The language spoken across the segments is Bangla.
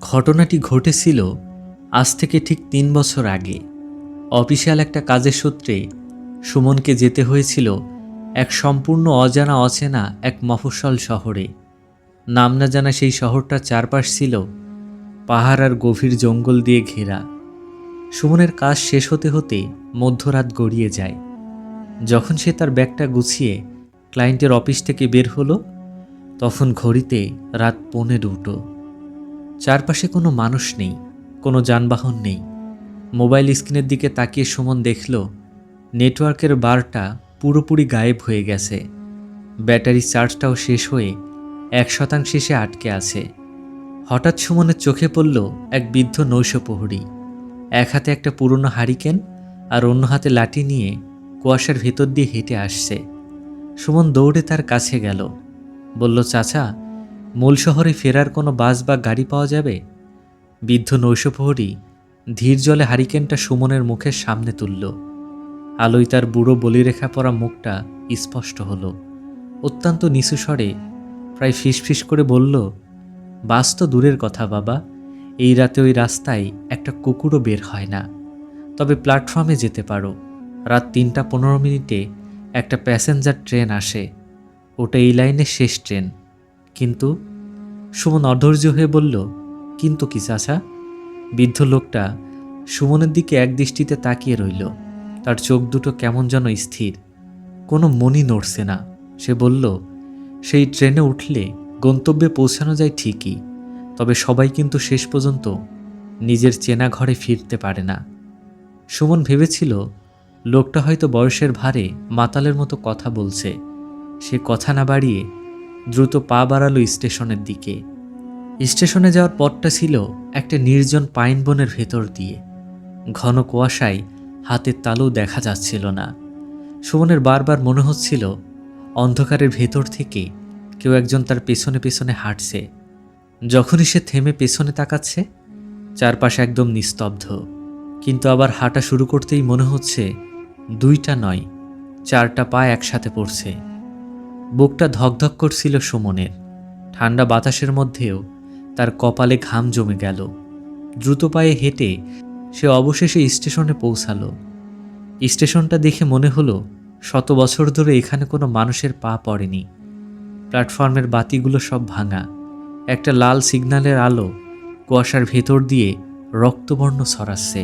ঘটনাটি ঘটেছিল আজ থেকে ঠিক ৩ বছর আগে। অফিসিয়াল একটা কাজের সূত্রে সুমনকে যেতে হয়েছিল এক সম্পূর্ণ অজানা অচেনা এক মফস্বল শহরে। নাম না জানা সেই শহরটার চারপাশ ছিল পাহাড় আর গভীর জঙ্গল দিয়ে ঘেরা। সুমনের কাজ শেষ হতে হতে মধ্যরাত গড়িয়ে যায়। যখন সে তার ব্যাগটা গুছিয়ে ক্লায়েন্টের অফিস থেকে বের হলো, তখন ঘড়িতে রাত 1:45। চারপাশে কোনো মানুষ নেই, কোনো যানবাহন নেই। মোবাইল স্ক্রিনের দিকে তাকিয়ে সুমন দেখল নেটওয়ার্কের বারটা পুরোপুরি গায়েব হয়ে গেছে। ব্যাটারি চার্জটাও শেষ হয়ে 1% এসে আটকে আছে। হঠাৎ সুমনের চোখে পড়ল এক বৃদ্ধ নৈশপ্রহরী। এক হাতে একটা পুরনো হারিকেন আর অন্য হাতে লাঠি নিয়ে কুয়াশার ভেতর দিয়ে হেঁটে আসছে। সুমন দৌড়ে তার কাছে গেল, বলল, চাচা, মূল শহরে ফেরার কোনো বাস বা গাড়ি পাওয়া যাবে? বৃদ্ধ নৈশপ্রহরী ধীর জলে হারিকেনটা সুমনের মুখের সামনে তুলল। আলোয় তার বুড়ো বলিরেখা পরা মুখটা স্পষ্ট হলো। অত্যন্ত নিচু স্বরে প্রায় ফিসফিস করে বলল, বাস তো দূরের কথা বাবা, এই রাতে ওই রাস্তায় একটা কুকুরও বের হয় না। তবে প্ল্যাটফর্মে যেতে পারো। রাত 3:15 একটা প্যাসেঞ্জার ট্রেন আসে, ওটা এই লাইনের শেষ ট্রেন। কিন্তু সুমন অধৈর্য হয়ে বলল, কিন্তু কি চাচা? বৃদ্ধ লোকটা সুমনের দিকে এক দৃষ্টিতে তাকিয়ে রইল। তার চোখ দুটো কেমন যেন স্থির, কোনো মনই নড়ছে না। সে বলল, সেই ট্রেনে উঠলে গন্তব্যে পৌঁছানো যায় ঠিকই, তবে সবাই কিন্তু শেষ পর্যন্ত নিজের চেনা ঘরে ফিরতে পারে না। সুমন ভেবেছিল লোকটা হয়তো বয়সের ভারে মাতালের মতো কথা বলছে। সে কথা না বাড়িয়ে দ্রুত পা বাড়ালো স্টেশনের দিকে। স্টেশনে যাওয়ার পথটা ছিল একটা নির্জন পাইন বনের ভেতর দিয়ে। ঘন কুয়াশায় হাতের তালু দেখা যাচ্ছিল না। সুমনের বারবার মনে হচ্ছিল অন্ধকারের ভেতর থেকে কেউ একজন তার পেছনে পেছনে হাঁটছে। যখনই সে থেমে পেছনে তাকাচ্ছে, চারপাশে একদম নিস্তব্ধ। কিন্তু আবার হাঁটা শুরু করতেই মনে হচ্ছে 2টা নয়, 4টা পা একসাথে পড়ছে। বুকটা ধকধক করছিল সুমনের। ঠান্ডা বাতাসের মধ্যেও তার কপালে ঘাম জমে গেল। দ্রুত পায়ে হেঁটে সে অবশেষে স্টেশনে পৌঁছালো। স্টেশনটা দেখে মনে হলো 100 বছর ধরে এখানে কোনো মানুষের পা পড়েনি। প্ল্যাটফর্মের বাতিগুলো সব ভাঙা। একটা লাল সিগন্যালের আলো কুয়াশার ভেতর দিয়ে রক্তবর্ণ ছড়াচ্ছে।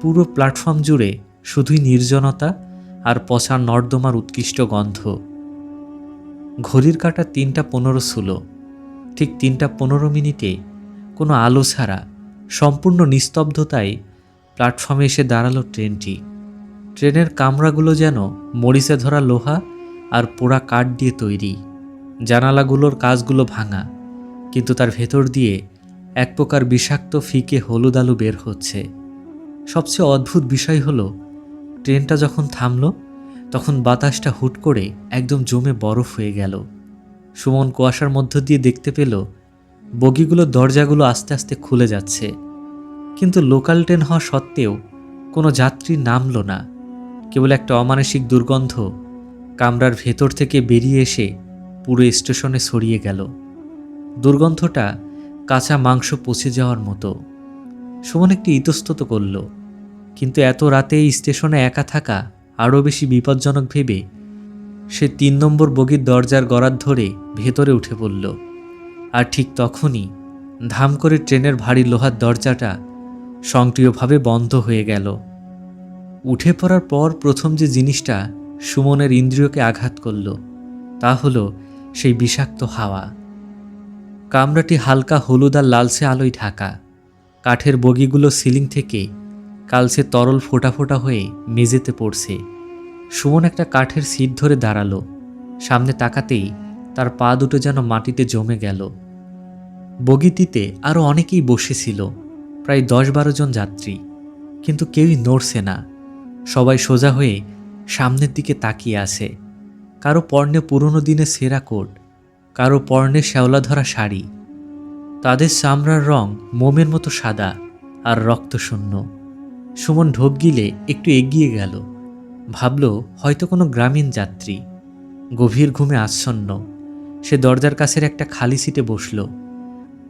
পুরো প্ল্যাটফর্ম জুড়ে শুধুই নির্জনতা আর পচা নর্দমার উৎকৃষ্ট গন্ধ। ঘড়ির কাঁটা 3:15 ছিল। ঠিক 3:15 কোনো আলো ছাড়া সম্পূর্ণ নিস্তব্ধতায় প্ল্যাটফর্মে এসে দাঁড়ালো ট্রেনটি। ট্রেনের কামরাগুলো যেন মরিচে ধরা লোহা আর পোড়া কাঠ দিয়ে তৈরি। জানালাগুলোর কাচগুলো ভাঙা, কিন্তু তার ভেতর দিয়ে এক প্রকার বিষাক্ত ফিকে হলুদ আলো বের হচ্ছে। সবচেয়ে অদ্ভুত বিষয় হলো, ট্রেনটা যখন থামল, তখন বাতাসটা হুট করে একদম জমে বরফ হয়ে গেল। সুমন কুয়াশার মধ্য দিয়ে দেখতে পেল বগিগুলোর দরজাগুলো আস্তে আস্তে খুলে যাচ্ছে। কিন্তু লোকাল ট্রেন হওয়া সত্ত্বেও কোনো যাত্রী নামল না। কেবল একটা অমানসিক দুর্গন্ধ কামরার ভেতর থেকে বেরিয়ে এসে পুরো স্টেশনে ছড়িয়ে গেল। দুর্গন্ধটা কাঁচা মাংস পচে যাওয়ার মতো। সুমন একটি ইতস্তত করল, কিন্তু এত রাতে এই স্টেশনে একা থাকা আরও বেশি বিপজ্জনক ভেবে সে 3 নম্বর বগির দরজার গরাদ ধরে ভেতরে উঠে পড়ল। আর ঠিক তখনই ধাম করে ট্রেনের ভারী লোহার দরজাটা স্বয়ংক্রিয়ভাবে বন্ধ হয়ে গেল। উঠে পড়ার পর প্রথম যে জিনিসটা সুমনের ইন্দ্রিয়কে আঘাত করল, তা হলো সেই বিষাক্ত হাওয়া। কামরাটি হালকা হলুদ আর লালচে আলোয় ঢাকা। কাঠের বগিগুলো সিলিং থেকে কালচে তরল ফোঁটা ফোঁটা হয়ে মেঝেতে পড়ছে। সুমন একটা কাঠের সিট ধরে দাঁড়ালো। সামনে তাকাতেই তার পা দুটো যেন মাটিতে জমে গেল। বগিটিতে আরও অনেকেই বসেছিল, প্রায় 10-12 জন যাত্রী, কিন্তু কেউই নড়ছে না। সবাই সোজা হয়ে সামনের দিকে তাকিয়ে আছে। কারো পরনে পুরনো দিনের ছেঁড়া কোট, কারো পরনে শ্যাওলা ধরা শাড়ি। তাদের চামড়ার রং মোমের মতো সাদা আর রক্তশূন্য। সুমন ঢোক গিলে একটু এগিয়ে গেল। ভাবল হয়তো কোনো গ্রামীণ যাত্রী। গভীর ঘুমে আচ্ছন্ন সে দরজার কাছের একটা খালি সিটে বসল।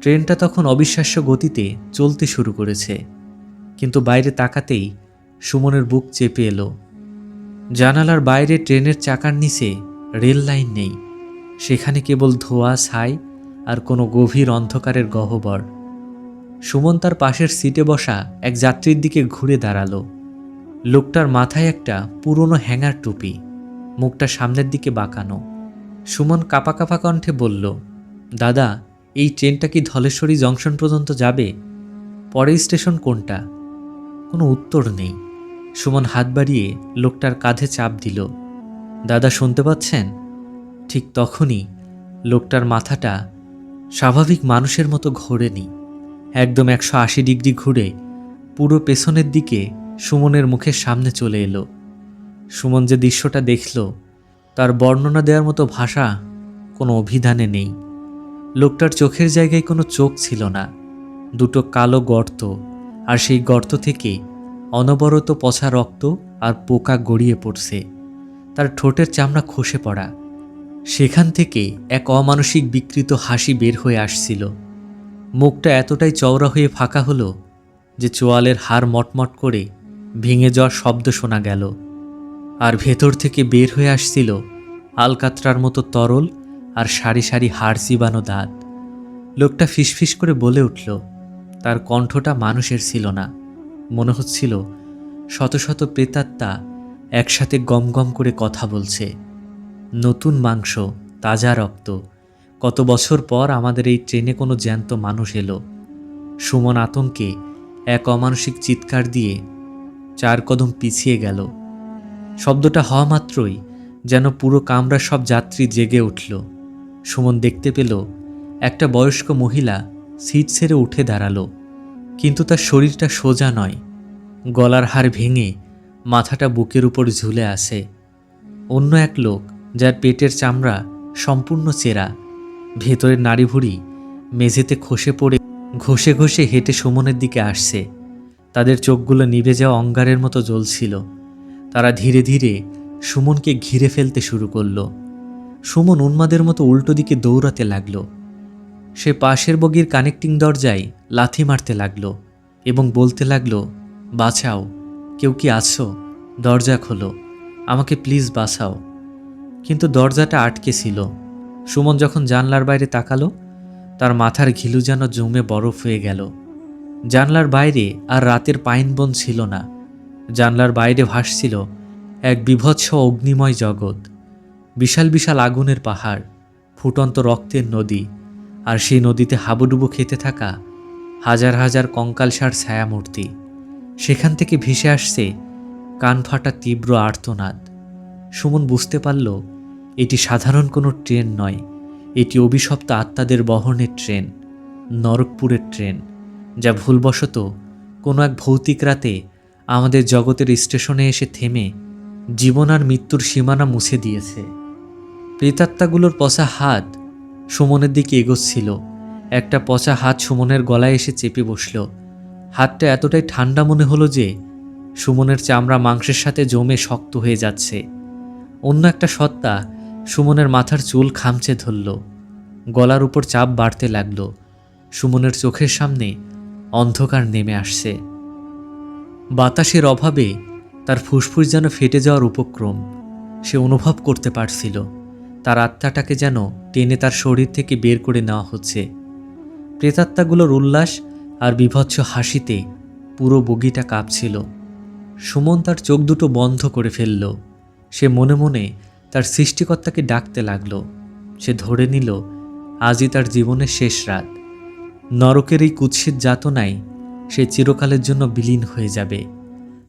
ট্রেনটা তখন অবিশ্বাস্য গতিতে চলতে শুরু করেছে, কিন্তু বাইরে তাকাতেই সুমনের বুক চেপে এলো। জানালার বাইরে ট্রেনের চাকার নিচে রেল লাইন নেই, সেখানে কেবল ধোঁয়া, ছাই আর কোনো গভীর অন্ধকারের গহ্বর। সুমন তার পাশের সিটে বসা এক যাত্রীর দিকে ঘুরে দাঁড়ালো। লোকটার মাথায় একটা পুরনো হ্যাঙ্গার টুপি, মুখটা সামনের দিকে বাঁকানো। সুমন কাঁপা কাঁপা কণ্ঠে বলল, দাদা, এই ট্রেনটা কি ধলেশ্বরী জংশন পর্যন্ত যাবে? পরের স্টেশন কোনটা? কোনো উত্তর নেই। সুমন হাত বাড়িয়ে লোকটার কাঁধে চাপ দিল। দাদা, শুনতে পাচ্ছেন? ঠিক তখনই লোকটার মাথাটা স্বাভাবিক মানুষের মতো ঘোরেনি, একদম 180 ডিগ্রি ঘুরে পুরো পেছনের দিকে সুমনের মুখের সামনে চলে এলো। সুমন যে দৃশ্যটা দেখল তার বর্ণনা দেওয়ার মতো ভাষা কোনো অভিধানে নেই। লোকটার চোখের জায়গায় কোনো চোখ ছিল না, দুটো কালো গর্ত, আর সেই গর্ত থেকে অনবরত পচা রক্ত আর পোকা গড়িয়ে পড়ছে। তার ঠোঁটের চামড়া খসে পড়া, সেখান থেকে এক অমানসিক বিকৃত হাসি বের হয়ে আসছিল। মুখটা এতটাই চওড়া হয়ে ফাঁকা হলো যে চোয়ালের হাড় মটমট করে ভেঙে যাওয়ার শব্দ শোনা গেল। আর ভেতর থেকে বের হয়ে আসছিল আলকাতরার মতো তরল আর সারি সারি হাড় চিবানো দাঁত। লোকটা ফিসফিস করে বলে উঠল। তার কণ্ঠটা মানুষের ছিল না, মনে হচ্ছিল শত শত প্রেতাত্মা একসাথে গম গম করে কথা বলছে। নতুন মাংস, তাজা রক্ত, কত বছর পর আমাদের এই ট্রেনে কোনো জ্যান্ত মানুষ এলো। সুমন আতঙ্কে এক অমানসিক চিৎকার দিয়ে 4 কদম পিছিয়ে গেল। শব্দটা হওয়া মাত্রই যেন পুরো কামরার সব যাত্রী জেগে উঠল। সুমন দেখতে পেল একটা বয়স্ক মহিলা সিট ছেড়ে উঠে দাঁড়ালো, কিন্তু তার শরীরটা সোজা নয়, গলার হাড় ভেঙে মাথাটা বুকের উপর ঝুলে আসে। অন্য এক লোক, যার পেটের চামড়া সম্পূর্ণ চেরা, ভেতরের নাড়িভুড়ি মেঝেতে খসে পড়ে ঘষে ঘষে হেঁটে সুমনের দিকে আসছে। তাদের চোখগুলো নিভে যাওয়া অঙ্গারের মতো জ্বলছিল। তারা ধীরে ধীরে সুমনকে ঘিরে ফেলতে শুরু করলো। সুমন উন্মাদের মতো উল্টো দিকে দৌড়াতে লাগলো। সে পাশের বগির কানেক্টিং দরজায় লাথি মারতে লাগলো এবং বলতে লাগলো, বাঁচাও, কেউ কি আছো? দরজা খোলো, আমাকে প্লিজ বাঁচাও। কিন্তু দরজাটা আটকে ছিল। সুমন যখন জানলার বাইরে তাকালো, তার মাথার ঘিলু যেন জমে বরফ হয়ে গেল। জানলার বাইরে আর রাতের পাইন বন ছিল না। জানলার বাইরে ভাসছিল এক বিভৎস অগ্নিময় জগৎ। বিশাল বিশাল আগুনের পাহাড়, ফুটন্ত রক্তের নদী, আর সেই নদীতে হাবুডুবু খেতে থাকা হাজার হাজার কঙ্কালসার ছায়ামূর্তি। সেখান থেকে ভেসে আসছে কান ফাটা তীব্র আর্তনাদ। সুমন বুঝতে পারল এটি সাধারণ কোনো ট্রেন নয়, এটি অভিশপ্ত আত্মাদের বহনের ট্রেন, নরকপুরের ট্রেন, যা ভুলবশত কোনো এক ভৌতিক রাতে আমাদের জগতের স্টেশনে এসে থেমে জীবন আর মৃত্যুর সীমানা মুছে দিয়েছে। প্রেতাত্মাগুলোর পচা হাত সুমনের দিকে এগোচ্ছিল। একটা পচা হাত সুমনের গলায় এসে চেপে বসল। হাতটা এতটাই ঠান্ডা মনে হলো যে সুমনের চামড়া মাংসের সাথে জমে শক্ত হয়ে যাচ্ছে। অন্য একটা সত্তা সুমনের মাথার চুল খামচে ধরল। গলার উপর চাপ বাড়তে লাগলো। সুমনের চোখের সামনে অন্ধকার নেমে আসছে। বাতাসের অভাবে তার ফুসফুস যেন ফেটে যাওয়ার উপক্রম। সে অনুভব করতে পারছিল তার আত্মাটাকে যেন টেনে তার শরীর থেকে বের করে নেওয়া হচ্ছে। প্রেতাত্মাগুলোর উল্লাস আর বিভৎস হাসিতে পুরো বগিটা কাঁপছিল। সুমন তার চোখ দুটো বন্ধ করে ফেলল। সে মনে মনে তার সৃষ্টিকর্তাকে ডাকতে লাগল। সে ধরে নিল আজই তার জীবনের শেষ রাত। নরকের এই কুৎসিত যাতনায় সে চিরকালের জন্য বিলীন হয়ে যাবে।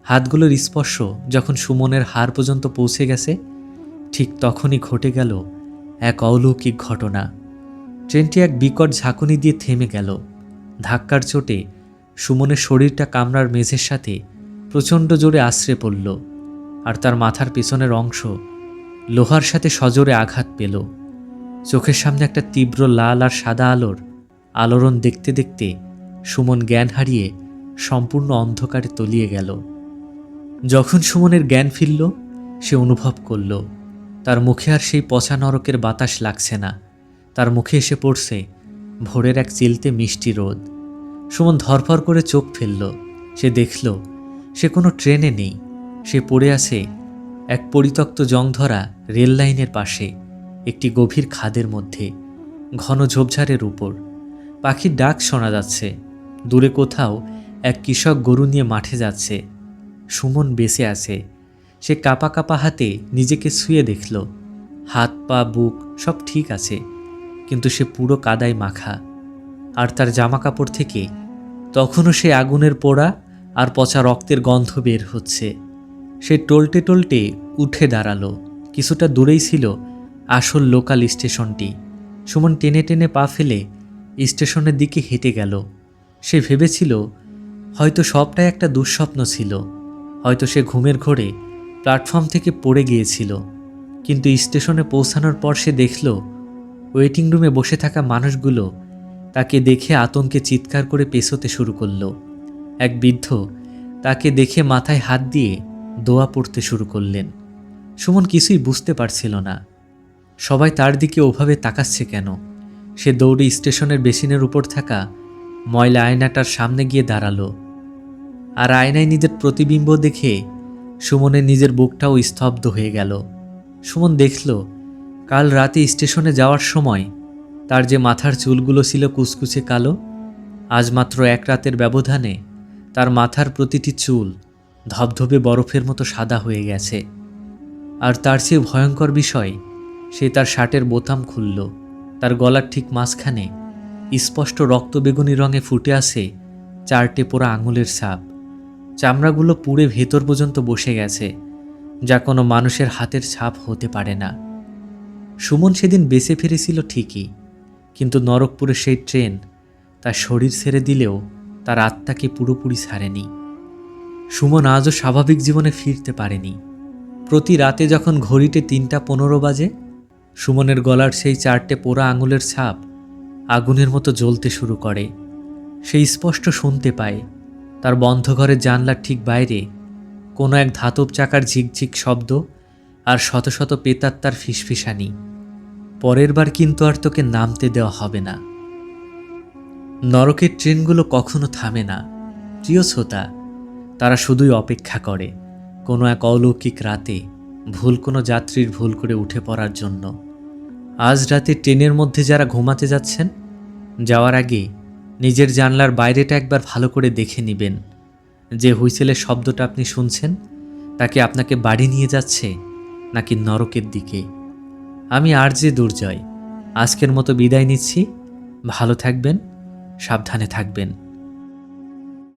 হাতগুলোর স্পর্শ যখন সুমনের হাড় পর্যন্ত পৌঁছে গেছে, ঠিক তখনই ঘটে গেল এক অলৌকিক ঘটনা। ট্রেনটি এক বিকট ঝাঁকুনি দিয়ে থেমে গেল। ধাক্কার চোটে সুমনের শরীরটা কামরার মেঝের সাথে প্রচণ্ড জোরে আছড়ে পড়ল, আর তার মাথার পেছনের অংশ লোহার সাথে সজোরে আঘাত পেল। চোখের সামনে একটা তীব্র লাল আর সাদা আলোর আলোড়ন দেখতে দেখতে সুমন জ্ঞান হারিয়ে সম্পূর্ণ অন্ধকারে তলিয়ে গেল। যখন সুমনের জ্ঞান ফিরল, সে অনুভব করল তার মুখে আর সেই পচা নরকের বাতাস লাগছে না। তার মুখে এসে পড়ছে ভোরের এক চিলতে মিষ্টি রোদ। সুমন ধরফর করে চোখ ফেলল। সে দেখল সে কোনো ট্রেনে নেই। সে পড়ে আছে এক পরিত্যক্ত জংধরা রেল লাইনের পাশে, একটি গভীর খাদের মধ্যে, ঘন ঝোপঝাড়ের উপর। পাখির ডাক শোনা যাচ্ছে। দূরে কোথাও এক কৃষক গরু নিয়ে মাঠে যাচ্ছে। সুমন বেঁচে আছে। সে কাঁপা কাঁপা হাতে নিজেকে ছুঁয়ে দেখল। হাত পা বুক সব ঠিক আছে, কিন্তু সে পুরো কাদায় মাখা। আর তার জামা কাপড় থেকে তখনও সে আগুনের পোড়া আর পচা রক্তের গন্ধ বের হচ্ছে। সে টলটে টলটে উঠে দাঁড়ালো। কিছুটা দূরেই ছিল আসল লোকাল স্টেশনটি। সুমন টেনে টেনে পা ফেলে স্টেশনের দিকে হেঁটে গেল। সে ভেবেছিল হয়তো সবটাই একটা দুঃস্বপ্ন ছিল, হয়তো সে ঘুমের ঘোরে প্ল্যাটফর্ম থেকে পড়ে গিয়েছিল। কিন্তু স্টেশনে পৌঁছানোর পর সে দেখল ওয়েটিং রুমে বসে থাকা মানুষগুলো তাকে দেখে আতঙ্কে চিৎকার করে পেছোতে শুরু করল। এক বৃদ্ধ তাকে দেখে মাথায় হাত দিয়ে দোয়া পড়তে শুরু করলেন। সুমন কিছুই বুঝতে পারছিল না। সবাই তার দিকে ওভাবে তাকাচ্ছে কেন? সে দৌড়ে স্টেশনের বেসিনের উপর থাকা ময়লা আয়নাটার সামনে গিয়ে দাঁড়ালো। আর আয়নায় নিজের প্রতিবিম্ব দেখে সুমনের নিজের বুকটাও স্তব্ধ হয়ে গেল। সুমন দেখল কাল রাতে স্টেশনে যাওয়ার সময় তার যে মাথার চুলগুলো ছিল কুচকুচে কালো, আজ মাত্র এক রাতের ব্যবধানে তার মাথার প্রতিটি চুল ধবধবে বরফের মতো সাদা হয়ে গেছে। আর তার চেয়ে ভয়ঙ্কর বিষয়, সে তার শার্টের বোতাম খুলল। তার গলার ঠিক মাঝখানে স্পষ্ট রক্তবেগুনি রঙে ফুটে আছে 4টে পোড়া আঙুলের ছাপ। চামড়াগুলো পুড়ে ভেতর পর্যন্ত বসে গেছে, যা কোনো মানুষের হাতের ছাপ হতে পারে না। সুমন সেদিন বেঁচে ফিরেছিল ঠিকই, কিন্তু নরকপুরে সেই ট্রেন তার শরীর ছেড়ে দিলেও তার আত্মাকে পুরোপুরি ছাড়েনি। সুমন আজও স্বাভাবিক জীবনে ফিরতে পারেনি। প্রতি রাতে যখন ঘড়িতে 3:15 বাজে, সুমনের গলার সেই 4টে পোড়া আঙুলের ছাপ আগুনের মতো জ্বলতে শুরু করে। সে স্পষ্ট শুনতে পায় তার বন্ধ ঘরের জানলার ঠিক বাইরে কোনো এক ধাতব চাকার ঝিকঝিক শব্দ আর শত শত পেতাত্তার ফিসফিসানি। পরের বার কিন্তু আর তোকে নামতে দেওয়া হবে না। নরকের ট্রেনগুলো কখনো থামে না প্রিয় শ্রোতা, তারা শুধুই অপেক্ষা করে কোনো এক অলৌকিক রাতে ভুল কোনো যাত্রীর ভুল করে উঠে পড়ার জন্য। আজ রাতে ট্রেনের মধ্যে যারা ঘুমাতে যাচ্ছেন, যাওয়ার আগে নিজের জানলার বাইরেটা একবার ভালো করে দেখে নেবেন। যে হুইসেলের শব্দটা আপনি শুনছেন, তাকে আপনাকে বাড়ি নিয়ে যাচ্ছে নাকি নরকের দিকে। আমি আরজে দুর্জয় আজকের মতো বিদায় নিচ্ছি। ভালো থাকবেন, সাবধানে থাকবেন।